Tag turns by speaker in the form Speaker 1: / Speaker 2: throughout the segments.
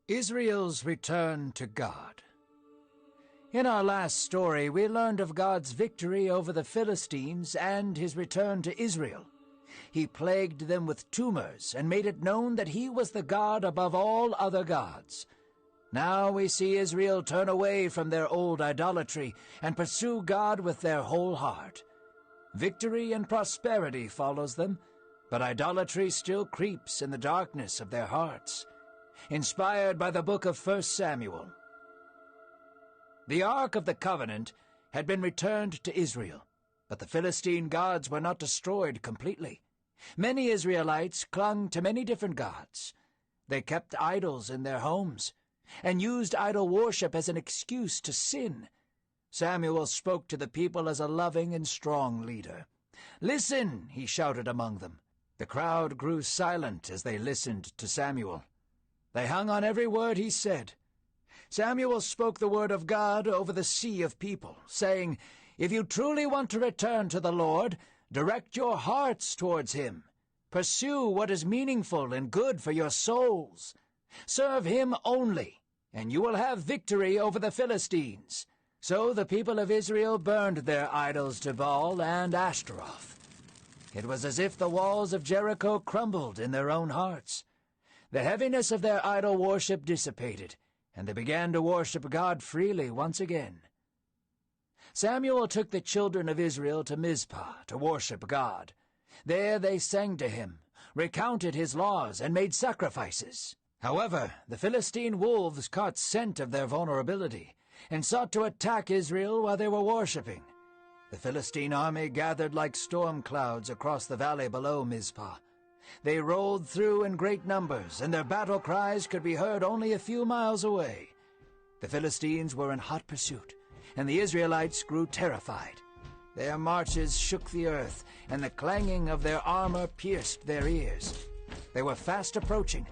Speaker 1: Israel's return to God. In our last story, we learned of God's victory over the Philistines and his return to Israel. He plagued them with tumors and made it known that he was the God above all other gods. Now we see Israel turn away from their old idolatry and pursue God with their whole heart. Victory and prosperity follows them, but idolatry still creeps in the darkness of their hearts. Inspired by the book of 1 Samuel. The Ark of the Covenant had been returned to Israel, but the Philistine gods were not destroyed completely. Many Israelites clung to many different gods. They kept idols in their homes, and used idol worship as an excuse to sin. Samuel spoke to the people as a loving and strong leader. "Listen," he shouted among them. The crowd grew silent as they listened to Samuel. They hung on every word he said. Samuel spoke the word of God over the sea of people, saying, "If you truly want to return to the Lord, direct your hearts towards him. Pursue what is meaningful and good for your souls. Serve him only, and you will have victory over the Philistines." So the people of Israel burned their idols to Baal and Ashtaroth. It was as if the walls of Jericho crumbled in their own hearts. The heaviness of their idol worship dissipated, and they began to worship God freely once again. Samuel took the children of Israel to Mizpah to worship God. There they sang to him, recounted his laws, and made sacrifices. However, the Philistine wolves caught scent of their vulnerability and sought to attack Israel while they were worshiping. The Philistine army gathered like storm clouds across the valley below Mizpah. They rolled through in great numbers, and their battle cries could be heard only a few miles away. The Philistines were in hot pursuit, and the Israelites grew terrified. Their marches shook the earth, and the clanging of their armor pierced their ears. They were fast approaching.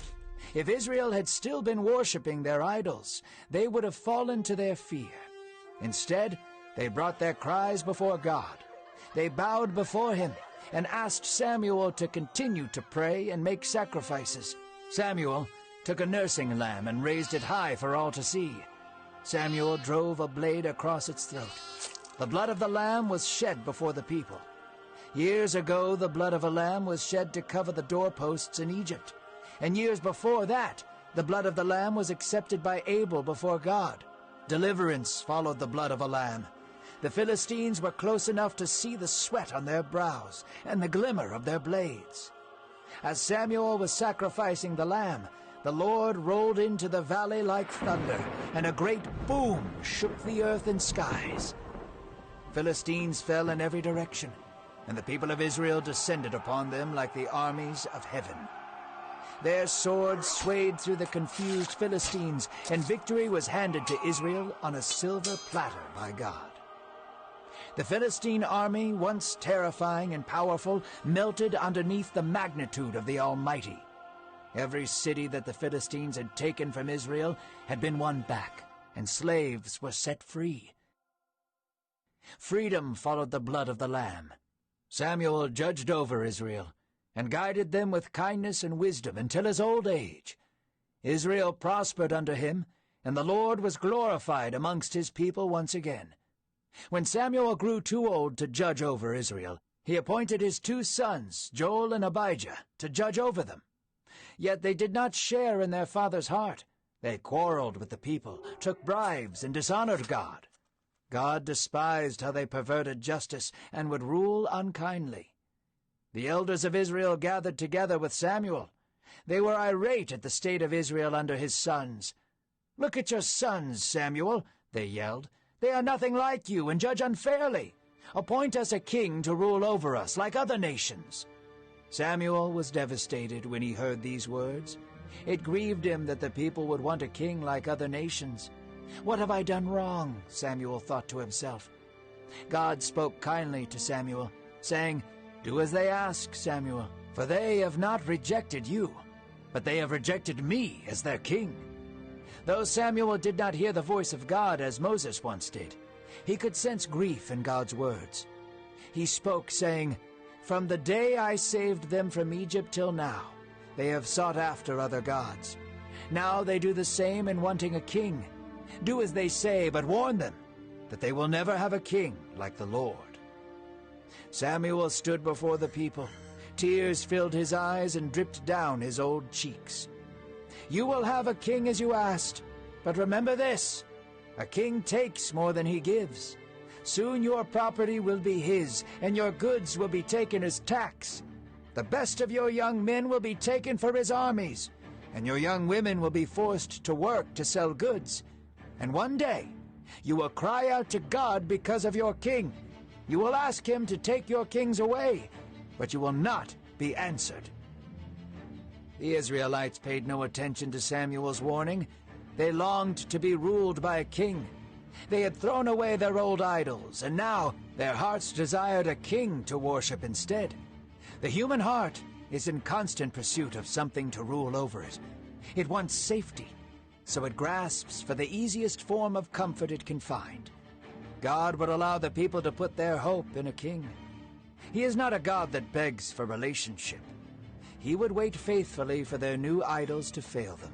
Speaker 1: If Israel had still been worshipping their idols, they would have fallen to their fear. Instead, they brought their cries before God. They bowed before him and asked Samuel to continue to pray and make sacrifices. Samuel took a nursing lamb and raised it high for all to see. Samuel drove a blade across its throat. The blood of the lamb was shed before the people. Years ago, the blood of a lamb was shed to cover the doorposts in Egypt. And years before that, the blood of the lamb was accepted by Abel before God. Deliverance followed the blood of a lamb. The Philistines were close enough to see the sweat on their brows and the glimmer of their blades. As Samuel was sacrificing the lamb, the Lord rolled into the valley like thunder, and a great boom shook the earth and skies. Philistines fell in every direction, and the people of Israel descended upon them like the armies of heaven. Their swords swayed through the confused Philistines, and victory was handed to Israel on a silver platter by God. The Philistine army, once terrifying and powerful, melted underneath the magnitude of the Almighty. Every city that the Philistines had taken from Israel had been won back, and slaves were set free. Freedom followed the blood of the Lamb. Samuel judged over Israel, and guided them with kindness and wisdom until his old age. Israel prospered under him, and the Lord was glorified amongst his people once again. When Samuel grew too old to judge over Israel, he appointed his 2 sons, Joel and Abijah, to judge over them. Yet they did not share in their father's heart. They quarreled with the people, took bribes, and dishonored God. God despised how they perverted justice and would rule unkindly. The elders of Israel gathered together with Samuel. They were irate at the state of Israel under his sons. "Look at your sons, Samuel," they yelled. "They are nothing like you and judge unfairly. Appoint us a king to rule over us like other nations." Samuel was devastated when he heard these words. It grieved him that the people would want a king like other nations. "What have I done wrong?" Samuel thought to himself. God spoke kindly to Samuel, saying, "Do as they ask, Samuel, for they have not rejected you, but they have rejected me as their king." Though Samuel did not hear the voice of God as Moses once did, he could sense grief in God's words. He spoke, saying, "From the day I saved them from Egypt till now, they have sought after other gods. Now they do the same in wanting a king. Do as they say, but warn them that they will never have a king like the Lord." Samuel stood before the people. Tears filled his eyes and dripped down his old cheeks. "You will have a king as you asked, but remember this: a king takes more than he gives. Soon your property will be his, and your goods will be taken as tax. The best of your young men will be taken for his armies, and your young women will be forced to work to sell goods. And one day you will cry out to God because of your king. You will ask him to take your kings away, but you will not be answered." The Israelites paid no attention to Samuel's warning. They longed to be ruled by a king. They had thrown away their old idols, and now their hearts desired a king to worship instead. The human heart is in constant pursuit of something to rule over it. It wants safety, so it grasps for the easiest form of comfort it can find. God would allow the people to put their hope in a king. He is not a God that begs for relationship. He would wait faithfully for their new idols to fail them.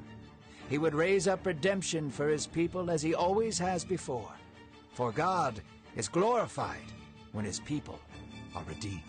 Speaker 1: He would raise up redemption for his people as he always has before. For God is glorified when his people are redeemed.